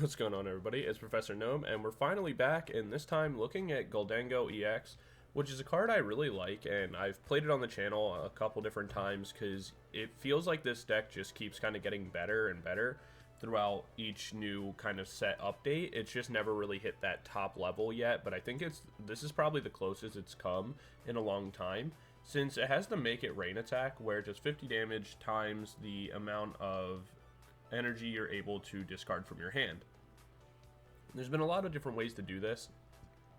What's going on, everybody? It's Professor Gnome, and we're finally back, and this time looking at Gholdengo EX, which is a card I really like, and I've played it on the channel a couple different times because it feels like this deck just keeps kind of getting better and better throughout each new kind of set update. It's just never really hit that top level yet, but I think this is probably the closest it's come in a long time, since it has the Make It Rain attack, where just 50 damage times the amount of energy you're able to discard from your hand. There's been a lot of different ways to do this,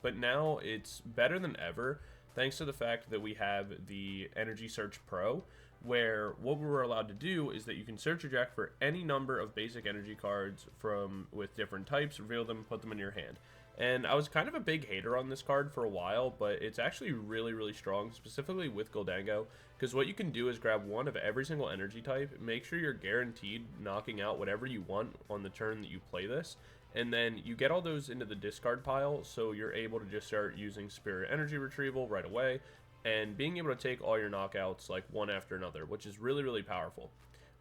but now it's better than ever thanks to the fact that we have the Energy Search Pro, where what we're allowed to do is that you can search your deck for any number of basic energy cards with different types, reveal them, put them in your hand. And I was kind of a big hater on this card for a while, but it's actually really, really strong, specifically with Gholdengo, because what you can do is grab one of every single energy type, make sure you're guaranteed knocking out whatever you want on the turn that you play this, and then you get all those into the discard pile, so you're able to just start using Spirit Energy Retrieval right away, and being able to take all your knockouts like one after another, which is really, really powerful.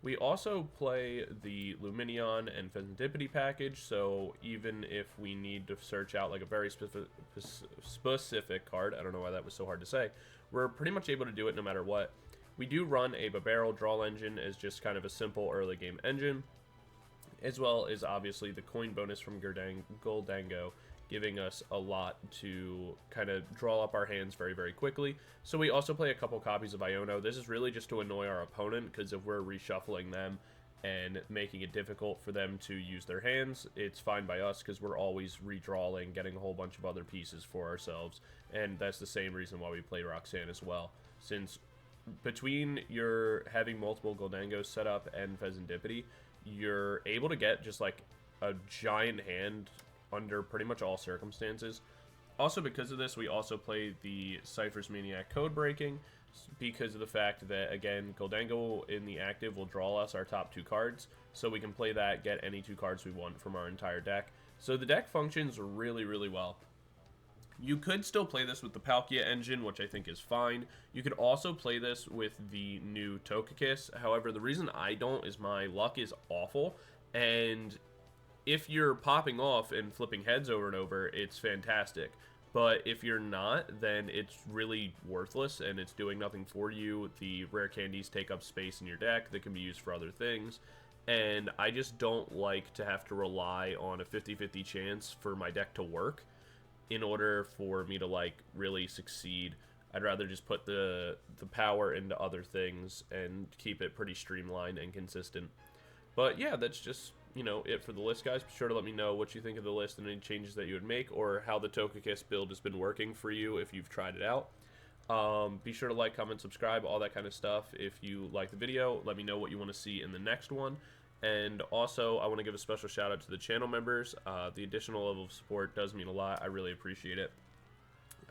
We also play the Lumineon and Fezandipiti package, so even if we need to search out like a very specific card, I don't know why that was so hard to say, we're pretty much able to do it no matter what. We do run a Bibarel draw engine as just kind of a simple early game engine, as well as obviously the coin bonus from Gholdengo, giving us a lot to kind of draw up our hands very, very quickly. So we also play a couple copies of Iono. This is really just to annoy our opponent, because if we're reshuffling them and making it difficult for them to use their hands, it's fine by us because we're always redrawing, getting a whole bunch of other pieces for ourselves. And that's the same reason why we play Roxanne as well, since between your having multiple Gholdengos set up and Fezandipiti, you're able to get just like a giant hand under pretty much all circumstances. Also, because of this, we also play the Cypher's Maniac code breaking, because of the fact that, again, Gholdengo in the active will draw us our top two cards, so we can play that, get any two cards we want from our entire deck. So the deck functions really, really well. You could still play this with the Palkia engine, which I think is fine. You could also play this with the new Togekiss. However, the reason I don't is my luck is awful, and if you're popping off and flipping heads over and over, it's fantastic. But if you're not, then it's really worthless and it's doing nothing for you. The rare candies take up space in your deck that can be used for other things. And I just don't like to have to rely on a 50-50 chance for my deck to work in order for me to like really succeed. I'd rather just put the power into other things and keep it pretty streamlined and consistent. But yeah, that's just, you know, it for the list, guys. Be sure to let me know what you think of the list and any changes that you would make, or how the Togekiss build has been working for you if you've tried it out. Be sure to like, comment, subscribe, all that kind of stuff. If you like the video, let me know what you want to see in the next one. And also, I want to give a special shout out to the channel members. The additional level of support does mean a lot. I really appreciate it.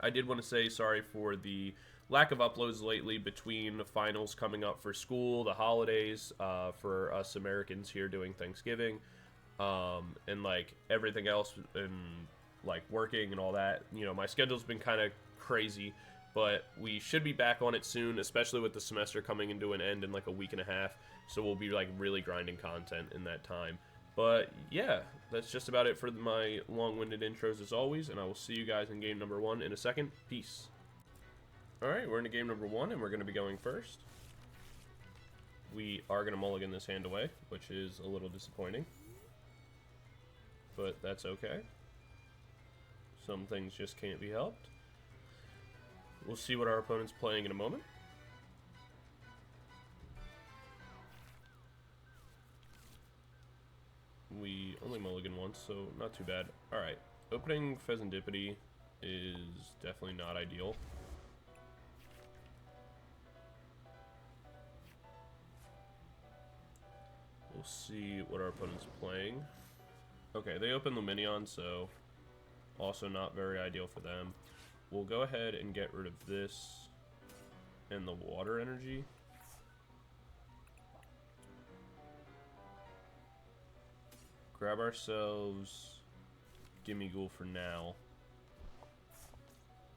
I did want to say sorry for the lack of uploads lately between the finals coming up for school, the holidays, for us Americans here doing Thanksgiving, and like everything else, and like working and all that. You know, my schedule's been kind of crazy, but we should be back on it soon, especially with the semester coming into an end in like a week and a half. So we'll be like really grinding content in that time. But yeah, that's just about it for my long-winded intros as always, and I will see you guys in game number 1 in a second. Peace. Alright, we're into game number 1, and we're going to be going first. We are going to mulligan this hand away, which is a little disappointing. But that's okay. Some things just can't be helped. We'll see what our opponent's playing in a moment. We only mulligan once, so not too bad. Alright, opening Fezandipiti is definitely not ideal. We'll see what our opponent's playing. Okay, they open Lumineon, so also not very ideal for them. We'll go ahead and get rid of this and the water energy. Grab ourselves Gimmighoul for now.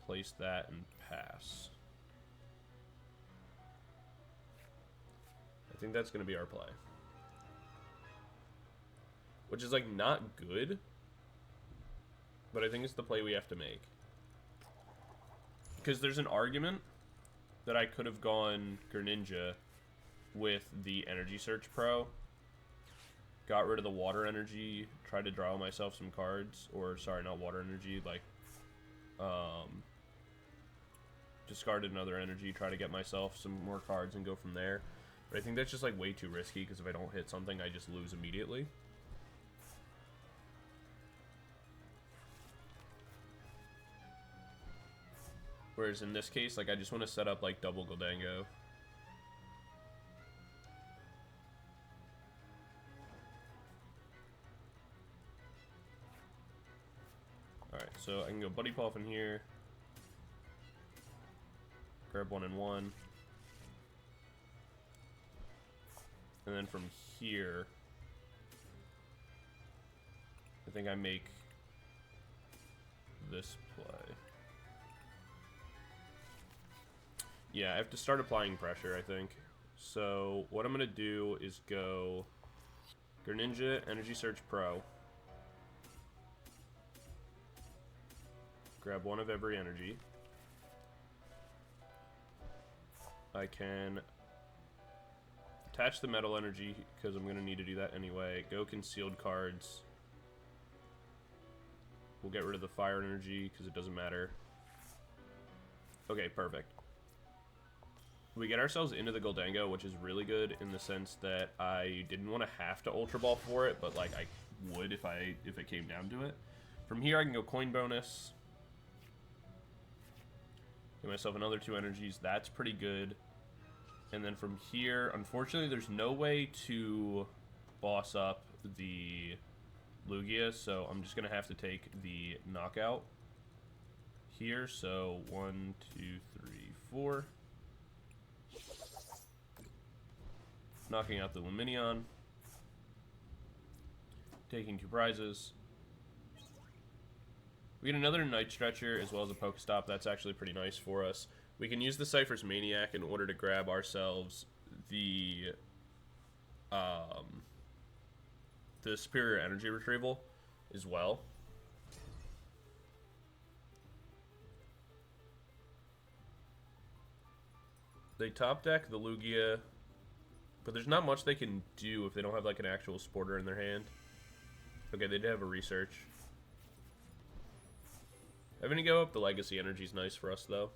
Place that and pass. I think that's going to be our play. which is like not good, but I think it's the play we have to make. Because there's an argument that I could have gone Greninja with the Energy Search Pro, got rid of the Water Energy, tried to draw myself some cards, or sorry, not Water Energy, like, discarded another energy, try to get myself some more cards and go from there. But I think that's just like way too risky, because if I don't hit something, I just lose immediately. Whereas in this case, like, I just want to set up like double Gholdengo. Alright, so I can go Buddy Poffin here. Grab 1 and 1. And then from here, I think I make this play. Yeah, I have to start applying pressure, I think. So what I'm going to do is go Greninja Energy Search Pro. Grab one of every energy. I can attach the metal energy, because I'm going to need to do that anyway. Go concealed cards. We'll get rid of the fire energy, because it doesn't matter. Okay, perfect. We get ourselves into the Gholdengo, which is really good in the sense that I didn't want to have to Ultra Ball for it, but like I would if it came down to it. From here I can go coin bonus. Give myself another 2 energies. That's pretty good. And then from here, unfortunately, there's no way to boss up the Lugia, so I'm just going to have to take the knockout here. So 1, 2, 3, 4. Knocking out the Lumineon. Taking 2 prizes. We get another Night Stretcher as well as a PokéStop. That's actually pretty nice for us. We can use the Cypher's Maniac in order to grab ourselves the Superior Energy Retrieval as well. They top deck the Lugia, but there's not much they can do if they don't have like an actual Sporter in their hand. Okay, they did have a research. Having to go up the Legacy Energy is nice for us, though.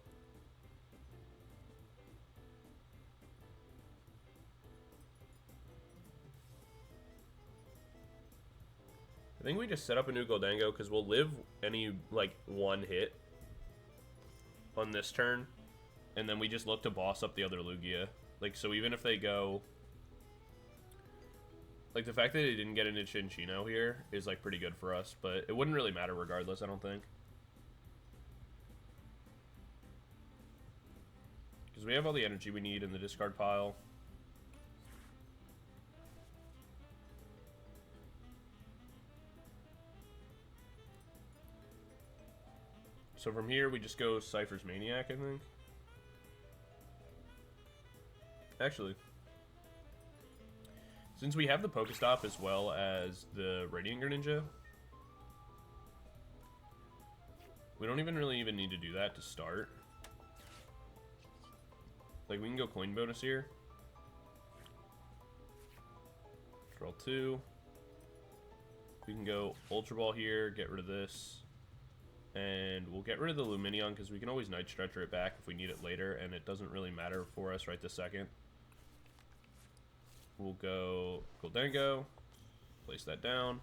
I think we just set up a new Gholdengo because we'll live any, like, one hit on this turn, and then we just look to boss up the other Lugia. Like, so even if they go... Like, the fact that they didn't get into Chinchino here is, like, pretty good for us, but it wouldn't really matter regardless, I don't think. Because we have all the energy we need in the discard pile. So from here, we just go Cypher's Maniac, I think. Actually, since we have the PokéStop as well as the Radiant Greninja, we don't really need to do that to start. Like, we can go coin bonus here. Draw 2. We can go Ultra Ball here, get rid of this. And we'll get rid of the Lumineon because we can always Night Stretcher it back if we need it later, and it doesn't really matter for us right this second. We'll go Gholdengo, place that down.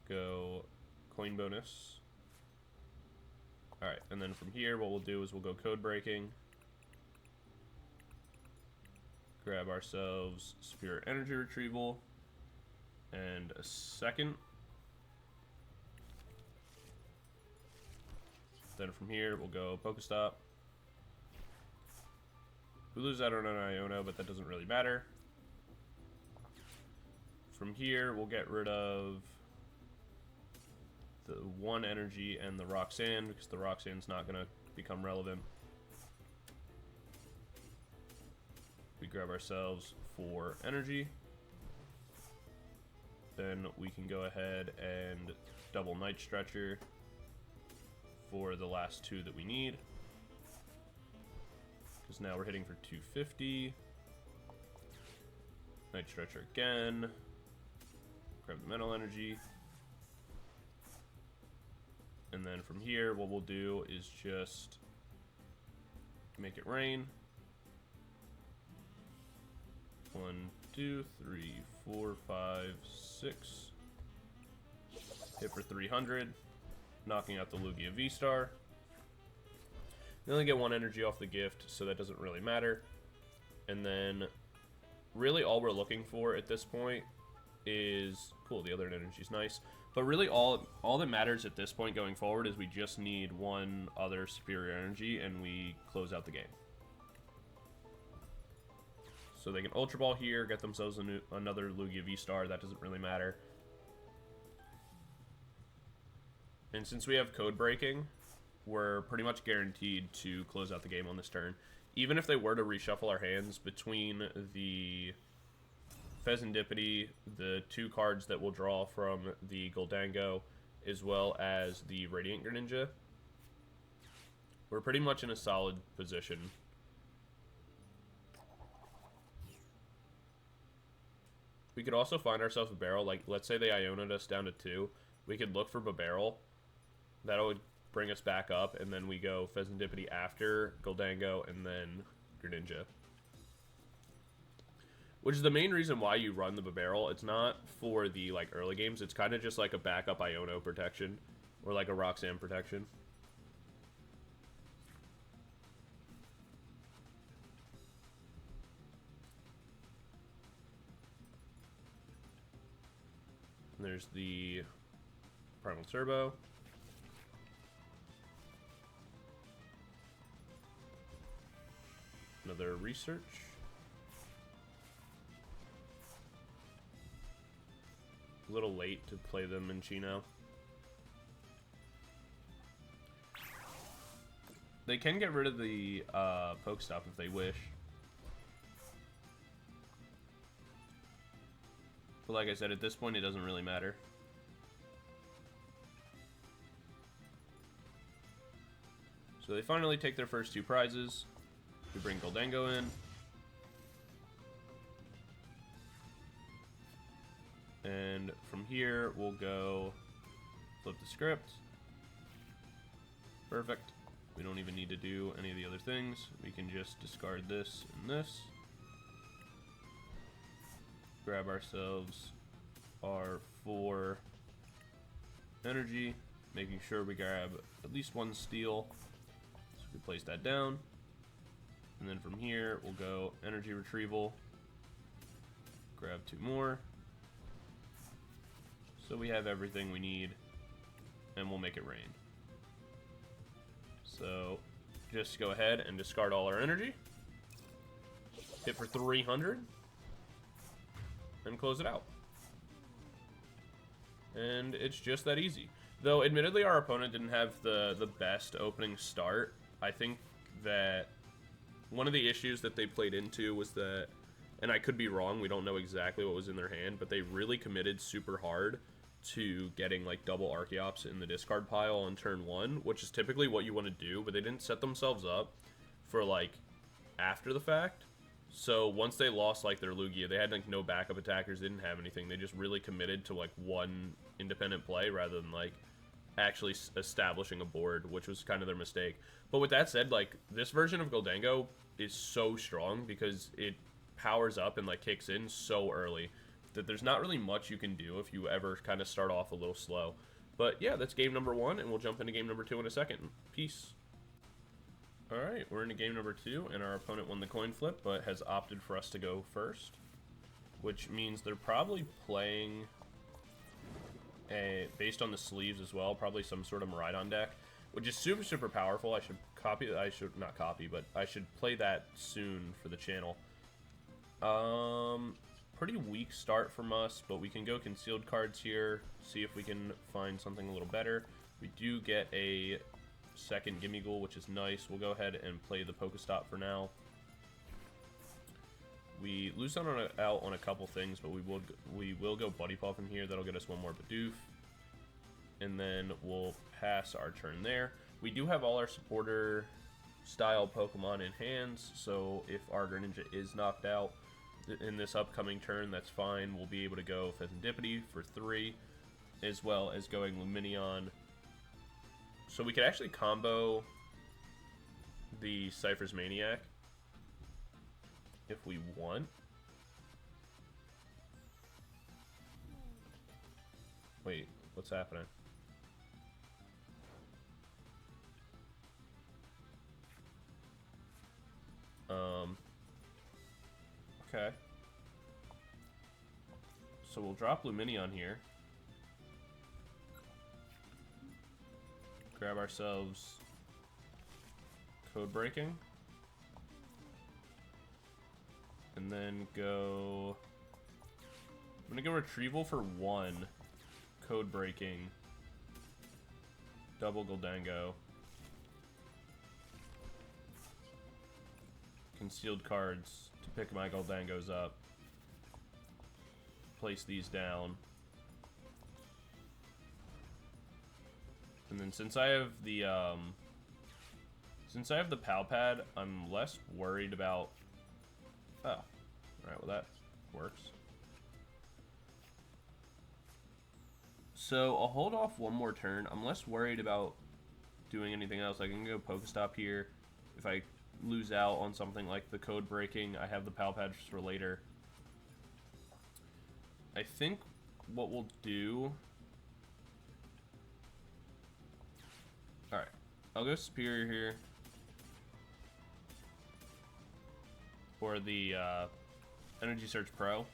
Go coin bonus. Alright, and then from here what we'll do is we'll go code breaking. Grab ourselves Spirit Energy Retrieval and a second. Then from here, we'll go PokéStop. We lose out on an Iono, but that doesn't really matter. From here, we'll get rid of the 1 energy and the Roxanne, because the Roxanne's not going to become relevant. We grab ourselves 4 energy. then we can go ahead and double Night Stretcher for the last 2 that we need. Because now we're hitting for 250. Night Stretcher again. Grab the Mental Energy. And then from here, what we'll do is just make it rain. 1, 2, 3, 4, 5, 6. Hit for 300. Knocking out the Lugia V-Star. They only get 1 energy off the gift, so that doesn't really matter. And then, really all we're looking for at this point is... Cool, the other energy's nice. But really all that matters at this point going forward is we just need 1 other superior energy, and we close out the game. So they can Ultra Ball here, get themselves another Lugia V-Star, that doesn't really matter. And since we have code breaking, we're pretty much guaranteed to close out the game on this turn. Even if they were to reshuffle our hands between the Fezandipiti, the 2 cards that we'll draw from the Gholdango, as well as the Radiant Greninja, we're pretty much in a solid position. We could also find ourselves a barrel, like let's say they Iono'd us down to 2. We could look for Bibarel. That would bring us back up, and then we go Fezandipiti after Gholdango, and then Greninja. Which is the main reason why you run the Bibarel. It's not for the like early games. It's kind of just like a backup Iono protection, or like a Roxanne protection. And there's the Primal Turbo. Another research. A little late to play them in Chino. They can get rid of the PokéStop if they wish. But like I said, at this point it doesn't really matter. So they finally take their first 2 prizes. We bring Gholdango in. And from here, we'll go flip the script. Perfect. We don't even need to do any of the other things. We can just discard this and this. Grab ourselves our 4 energy, making sure we grab at least 1 steel. So we place that down. And then from here, we'll go Energy Retrieval. Grab 2 more. So we have everything we need, and we'll make it rain. So just go ahead and discard all our energy. Hit for 300. And close it out. And it's just that easy. Though, admittedly, our opponent didn't have the best opening start. I think that one of the issues that they played into was that, and I could be wrong, we don't know exactly what was in their hand, but they really committed super hard to getting like double Archeops in the discard pile on turn 1, which is typically what you want to do, but they didn't set themselves up for like after the fact. So once they lost like their Lugia, they had like no backup attackers, they didn't have anything. They just really committed to like 1 independent play rather than like actually establishing a board, which was kind of their mistake. But with that said, like this version of Gholdango is so strong because it powers up and like kicks in so early that there's not really much you can do if you ever kind of start off a little slow. But yeah, that's game number 1, and we'll jump into game number 2 in a second. Peace. Alright, we're into game number 2, and our opponent won the coin flip, but has opted for us to go first. Which means they're probably playing, based on the sleeves as well, probably some sort of Miraidon deck, which is super, super powerful. I should copy, not copy, but I should play that soon for the channel. Pretty weak start from us, but we can go concealed cards here, see if we can find something a little better. We do get a second Gimmighoul, which is nice. We'll go ahead and play the PokéStop for now. We lose out on a couple things, but we will go Buddy Poffin here. That'll get us one more Bidoof. And then we'll pass our turn there. We do have all our supporter style Pokemon in hands, so if our Greninja is knocked out in this upcoming turn, that's fine. We'll be able to go Fezandipiti for 3, as well as going Lumineon. So we could actually combo the Cypher's Maniac if we want. Wait, what's happening? Okay. So we'll drop Lumineon here. Grab ourselves Code Breaking. And then go... I'm gonna go Retrieval for 1. Code Breaking. Double Gholdengo. Concealed cards to pick my Gholdengos up. Place these down. And then since I have the Pal Pad, I'm less worried about... Oh. Alright, well that works. So I'll hold off one more turn. I'm less worried about doing anything else. I can go PokéStop here. If I lose out on something like the Code Breaking, I have the Pal Pad for later. I think what we'll do... Alright, I'll go Superior here for the Energy Search Pro.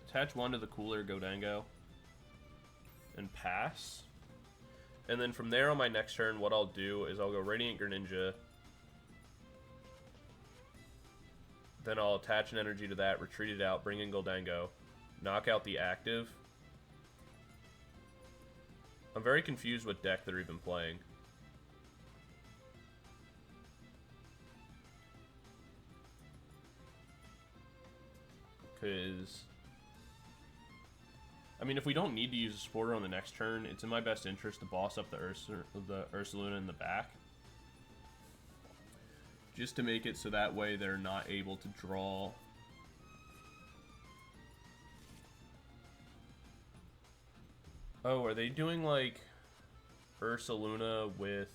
Attach 1 to the cooler Gholdengo and pass. And then from there on my next turn, what I'll do is I'll go Radiant Greninja. Then I'll attach an energy to that, retreat it out, bring in Gholdengo, knock out the active. I'm very confused what deck they're even playing. Because... I mean, if we don't need to use a supporter on the next turn, it's in my best interest to boss up the Ursaluna in the back. Just to make it so that way they're not able to draw. Oh, are they doing like Ursaluna with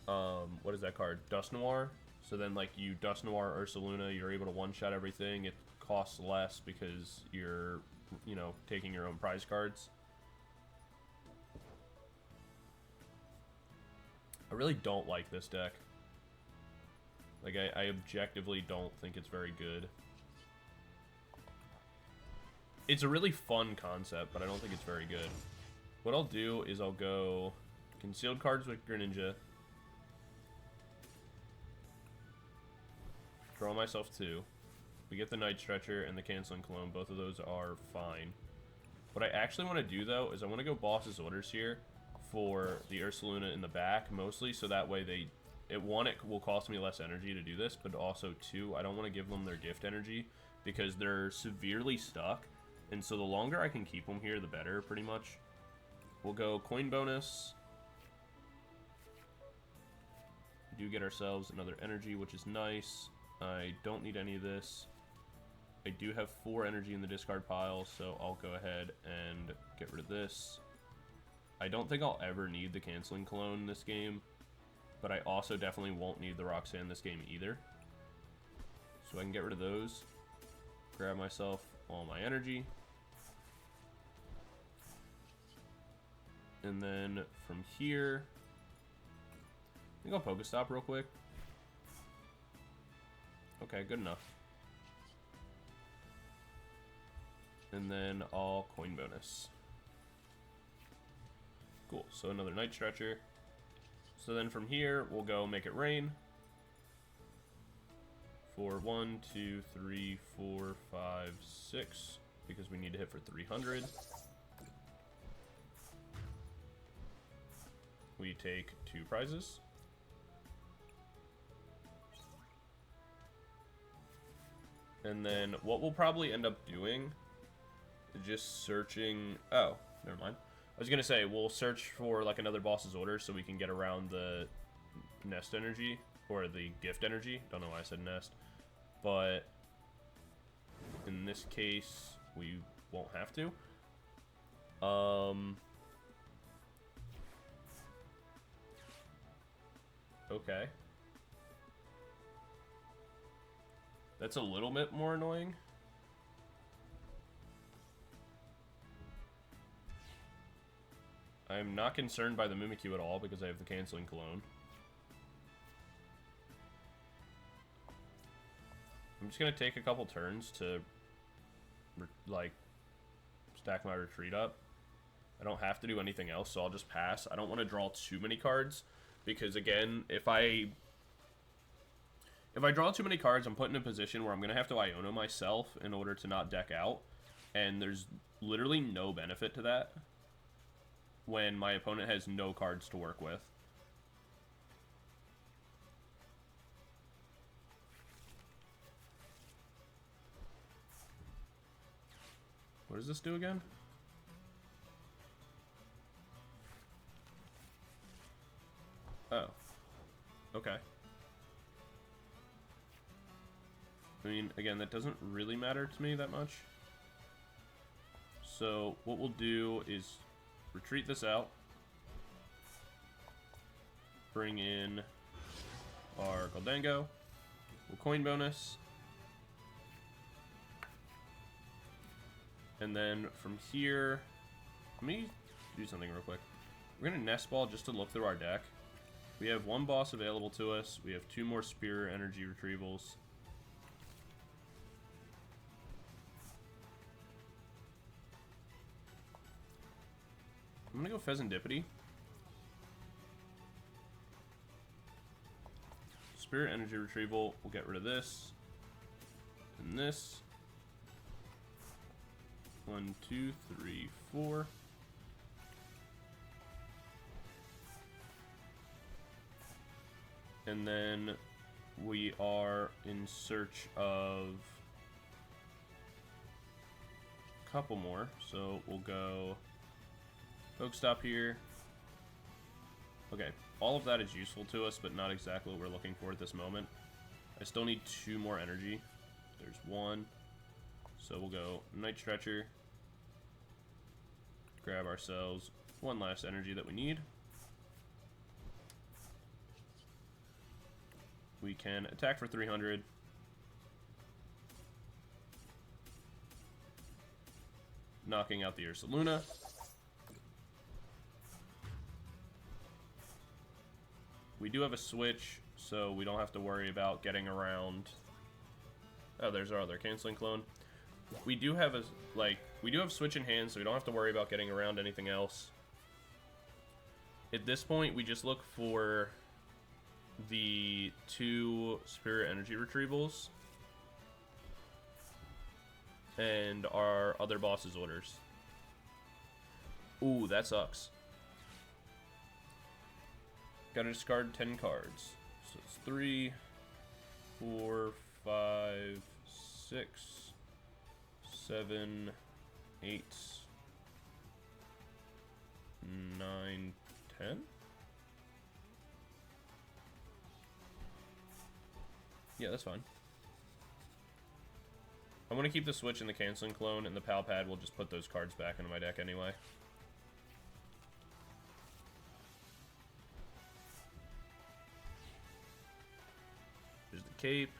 what is that card? Dust Noir? So then like you Dust Noir Ursaluna, you're able to one-shot everything. It costs less because you're, you know, taking your own prize cards. I really don't like this deck. Like, I objectively don't think it's very good. It's a really fun concept, but I don't think it's very good. What I'll do is I'll go Concealed cards with Greninja. Draw myself 2. We get the Night Stretcher and the Canceling Cologne. Both of those are fine. What I actually want to do, though, is I want to go Boss's Orders here for the Ursaluna in the back, mostly, so that way it will cost me less energy to do this, but also, 2, I don't want to give them their gift energy, because they're severely stuck, and so the longer I can keep them here, the better, pretty much. We'll go Coin Bonus. We do get ourselves another energy, which is nice. I don't need any of this. I do have 4 energy in the discard pile, so I'll go ahead and get rid of this. I don't think I'll ever need the Canceling Cologne this game, but I also definitely won't need the Roxanne this game either. So I can get rid of those. Grab myself all my energy. And then from here, I think I'll PokéStop real quick. Okay, good enough. And then I'll Coin Bonus. Cool, so another Night Stretcher. So then from here, we'll go Make It Rain. For 1, 2, 3, 4, 5, 6, because we need to hit for 300. We take 2 prizes. And then what we'll probably end up doing is just searching... Oh, never mind. I was going to say, we'll search for like another boss's order so we can get around the Nest energy, or the gift energy. Don't know why I said Nest. But in this case, we won't have to. Okay. That's a little bit more annoying. I'm not concerned by the Mimikyu at all because I have the Canceling Cologne. I'm just going to take a couple turns to, like, stack my retreat up. I don't have to do anything else, so I'll just pass. I don't want to draw too many cards because, again, if I draw too many cards, I'm put in a position where I'm going to have to Iono myself in order to not deck out, and there's literally no benefit to that when my opponent has no cards to work with. What does this do again? Oh. Okay. I mean, again, that doesn't really matter to me that much. So, what we'll do is retreat this out. Bring in our Gholdengo. We'll coin bonus. And then from here, let me do something real quick. We're going to Nest Ball just to look through our deck. We have one boss available to us. We have 2 more Spear Energy Retrievals. I'm going to go Fezandipiti. Spirit Energy Retrieval. We'll get rid of this. And this. 1, 2, 3, 4. And then we are in search of a couple more. So we'll go PokéStop here. Okay, all of that is useful to us, but not exactly what we're looking for at this moment. I still need 2 more energy. There's 1. So we'll go Night Stretcher. Grab ourselves 1 last energy that we need. We can attack for 300. Knocking out the Ursaluna. We do have a switch, so we don't have to worry about getting around. Oh, there's our other Canceling Clone. We do have we do have switch in hand, so we don't have to worry about getting around anything else. At this point, we just look for the 2 Spirit Energy Retrievals and our other boss's orders. Ooh, that sucks. Gotta discard 10 cards. So it's 3, 4, 5, 6, 7, 8, 9, 10? Yeah, that's fine. I'm going to keep the Switch and the Canceling Clone, and the Pal Pad will just put those cards back into my deck anyway. There's the Cape.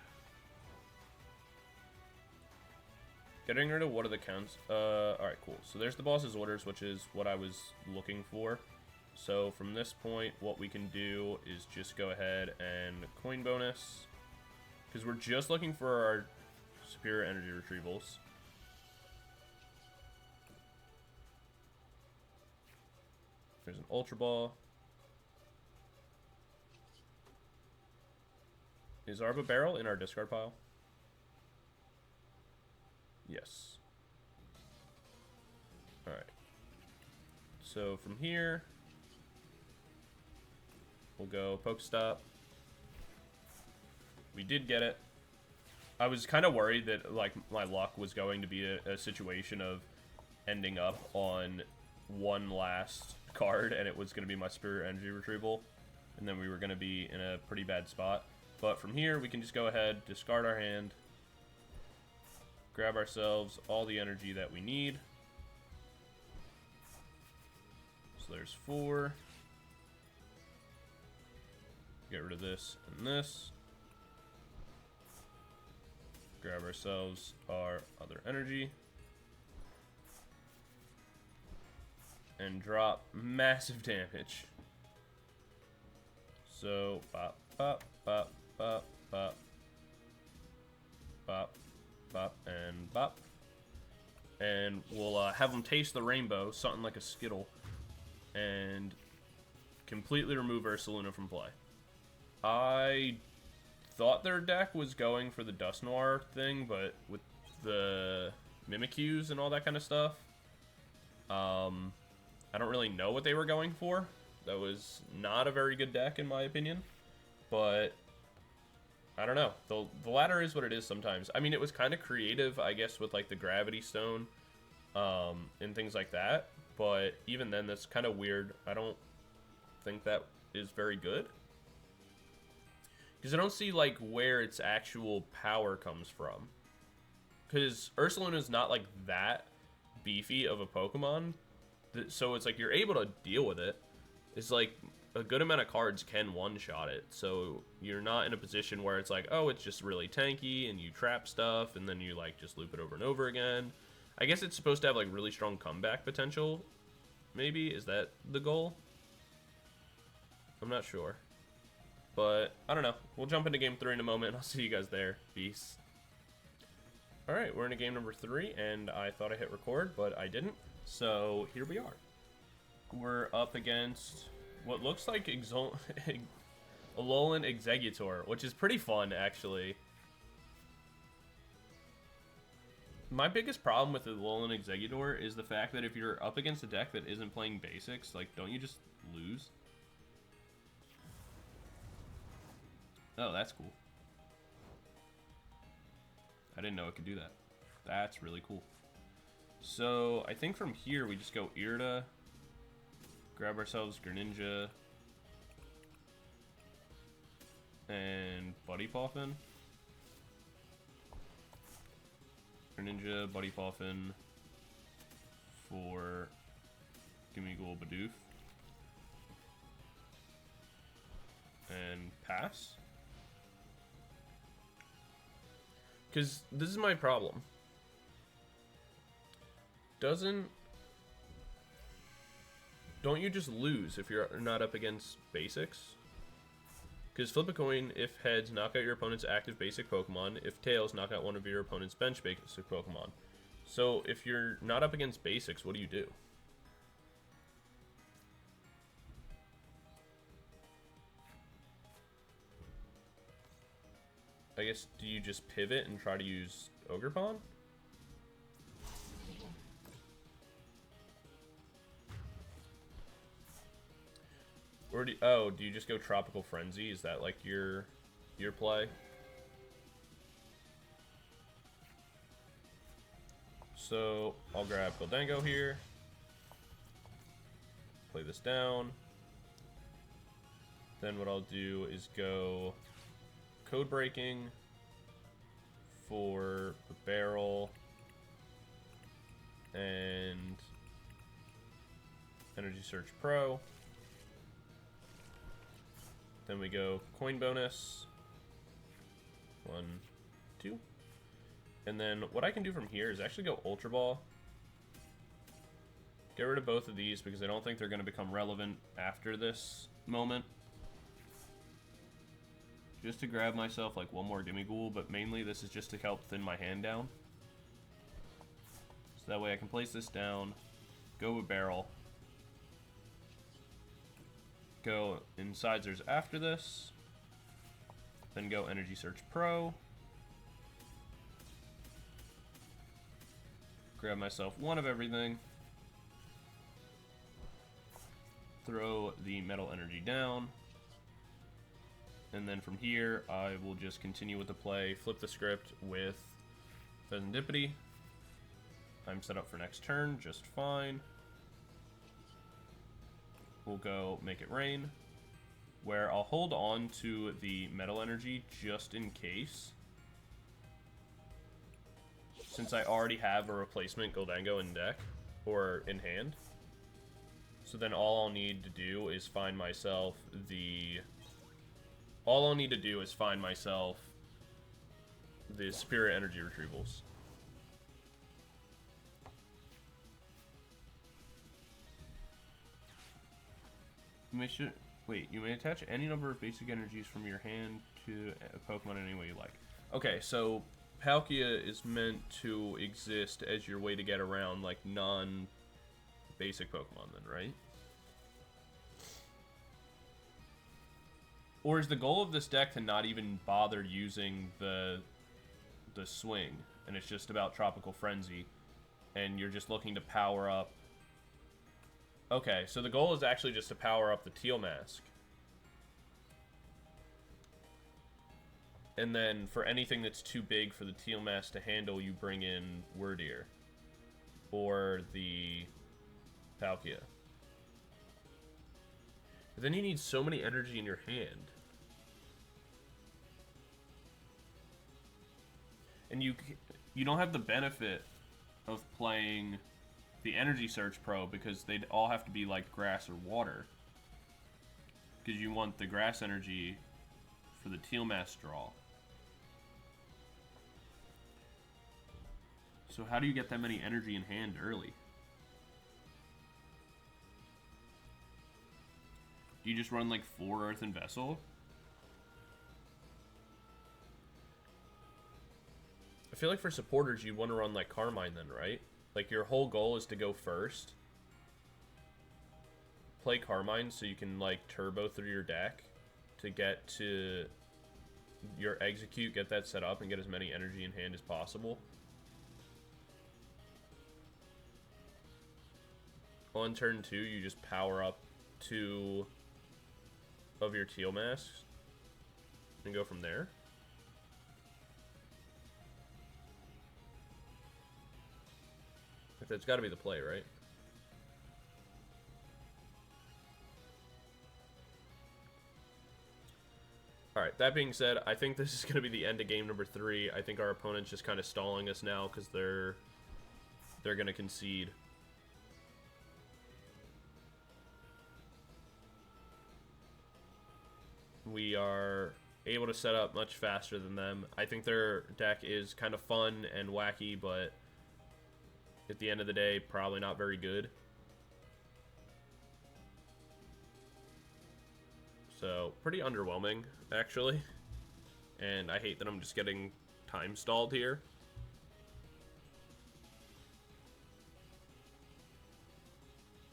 Getting rid of what are the counts? Alright, cool. So there's the boss's orders, which is what I was looking for. So from this point, what we can do is just go ahead and coin bonus. Because we're just looking for our Superior Energy Retrievals. There's an Ultra Ball. Is our Bibarel in our discard pile? Yes. Alright. So from here, we'll go PokéStop. We did get it. I was kind of worried that, like, my luck was going to be a situation of ending up on one last card, and it was going to be my Spirit Energy Retrieval, and then we were going to be in a pretty bad spot. But from here, we can just go ahead, discard our hand, grab ourselves all the energy that we need. So there's 4. Get rid of this and this. Grab ourselves our other energy. And drop massive damage. So, bop, bop, bop, bop, bop. Bop, bop, and bop. And we'll have them taste the rainbow, something like a Skittle. And completely remove Ursaluna from play. I thought their deck was going for the Dusknoir thing, but with the Mimikyus and all that kind of stuff, I don't really know what they were going for. That was not a very good deck, in my opinion. But I don't know. The ladder is what it is sometimes. I mean, it was kind of creative, I guess, with like the Gravity Stone and things like that. But even then, that's kind of weird. I don't think that is very good. Because I don't see, like, where its actual power comes from. Because Ursaluna is not, like, that beefy of a Pokemon. So it's like you're able to deal with it. It's like a good amount of cards can one-shot it. So you're not in a position where it's like, oh, it's just really tanky and you trap stuff and then you, like, just loop it over and over again. I guess it's supposed to have, like, really strong comeback potential. Maybe? Is that the goal? I'm not sure. But, I don't know. We'll jump into game 3 in a moment. I'll see you guys there. Peace. Alright, we're in a game number 3, and I thought I hit record, but I didn't. So, here we are. We're up against what looks like Alolan Exeggutor, which is pretty fun, actually. My biggest problem with the Alolan Exeggutor is the fact that if you're up against a deck that isn't playing basics, like, don't you just lose? Oh, that's cool. I didn't know it could do that. That's really cool. So, I think from here we just go Irida, grab ourselves Greninja, and Buddy Poffin. Greninja, Buddy Poffin for Gimmighoul Bidoof. And pass. Because this is my problem. Don't you just lose if you're not up against basics? Because flip a coin, if heads, knock out your opponent's active basic Pokemon. If tails, knock out one of your opponent's bench basic Pokemon. So if you're not up against basics, what do you do? I guess, do you just pivot and try to use Ogerpon? Or do you just go Tropical Frenzy? Is that like your play? So I'll grab Gholdengo here. Play this down. Then what I'll do is go Code Breaking for Bibarel and Energy Search Pro. Then we go Coin Bonus. 1, 2. And then what I can do from here is actually go Ultra Ball. Get rid of both of these because I don't think they're going to become relevant after this moment. Just to grab myself like one more Gimmighoul, but mainly this is just to help thin my hand down. So that way I can place this down, go with Barrel, go Incisors after this, then go Energy Search Pro, grab myself one of everything, throw the Metal Energy down, And then from here, I will just continue with the play, flip the script with Fezandipiti. I'm set up for next turn, just fine. We'll go Make It Rain, where I'll hold on to the Metal Energy just in case, since I already have a replacement Gholdengo in deck, or in hand. So then all I'll need to do is find myself the... All I'll need to do is find myself the Spirit Energy Retrievals. You may attach any number of basic energies from your hand to a Pokemon in any way you like. Okay, so Palkia is meant to exist as your way to get around, like, non-basic Pokemon then, right? Or is the goal of this deck to not even bother using the swing, and it's just about Tropical Frenzy, and you're just looking to power up... Okay, so the goal is actually just to power up the Teal Mask. And then for anything that's too big for the Teal Mask to handle, you bring in Wordeer. Or the Palkia. But then you need so many energy in your hand. And you don't have the benefit of playing the Energy Search Pro, because they'd all have to be like grass or water. Because you want the grass energy for the Teal Mask draw. So how do you get that many energy in hand early? Do you just run like 4 Earthen Vessel? I feel like for supporters you'd want to run like Carmine then, right? Like, your whole goal is to go first, play Carmine so you can, like, turbo through your deck to get to your execute, get that set up, and get as many energy in hand as possible. On turn 2, you just power up 2 of your Teal Masks and go from there. That's got to be the play, right? Alright, that being said, I think this is going to be the end of game number 3. I think our opponent's just kind of stalling us now because they're going to concede. We are able to set up much faster than them. I think their deck is kind of fun and wacky, but at the end of the day, probably not very good. So, pretty underwhelming, actually. And I hate that I'm just getting time stalled here.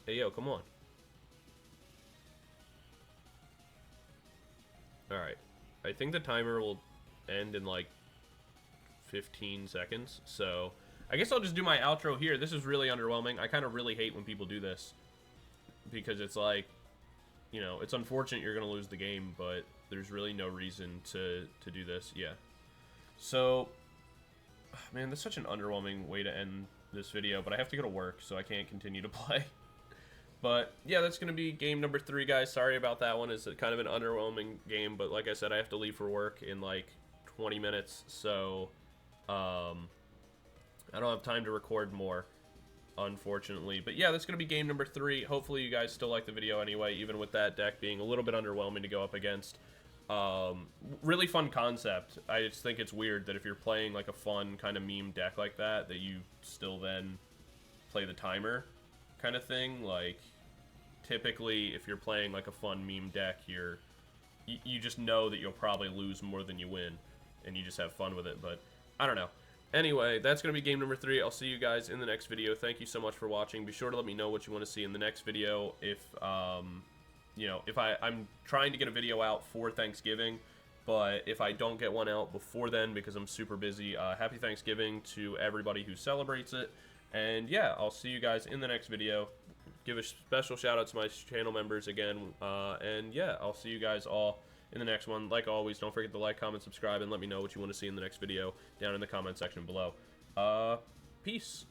Hey, yo, come on. Alright. I think the timer will end in, like, 15 seconds, so... I guess I'll just do my outro here. This is really underwhelming. I kind of really hate when people do this. Because it's like, you know, it's unfortunate you're going to lose the game, but there's really no reason to do this. Yeah. So, man, that's such an underwhelming way to end this video, but I have to go to work, so I can't continue to play. But, yeah, that's going to be game number 3, guys. Sorry about that one. It's kind of an underwhelming game, but like I said, I have to leave for work in, like, 20 minutes, so, I don't have time to record more, unfortunately. But yeah, that's going to be game number 3. Hopefully you guys still like the video anyway, even with that deck being a little bit underwhelming to go up against. Really fun concept. I just think it's weird that if you're playing like a fun kind of meme deck like that, that you still then play the timer kind of thing. Like, typically, if you're playing like a fun meme deck, you just know that you'll probably lose more than you win, and you just have fun with it. But I don't know. Anyway, that's going to be game number 3. I'll see you guys in the next video. Thank you so much for watching. Be sure to let me know what you want to see in the next video. If, you know, if I'm trying to get a video out for Thanksgiving, but if I don't get one out before then because I'm super busy, happy Thanksgiving to everybody who celebrates it. And yeah, I'll see you guys in the next video. Give a special shout out to my channel members again. And yeah, I'll see you guys all in the next one. Like always, don't forget to like, comment, subscribe, and let me know what you want to see in the next video down in the comment section below. Peace.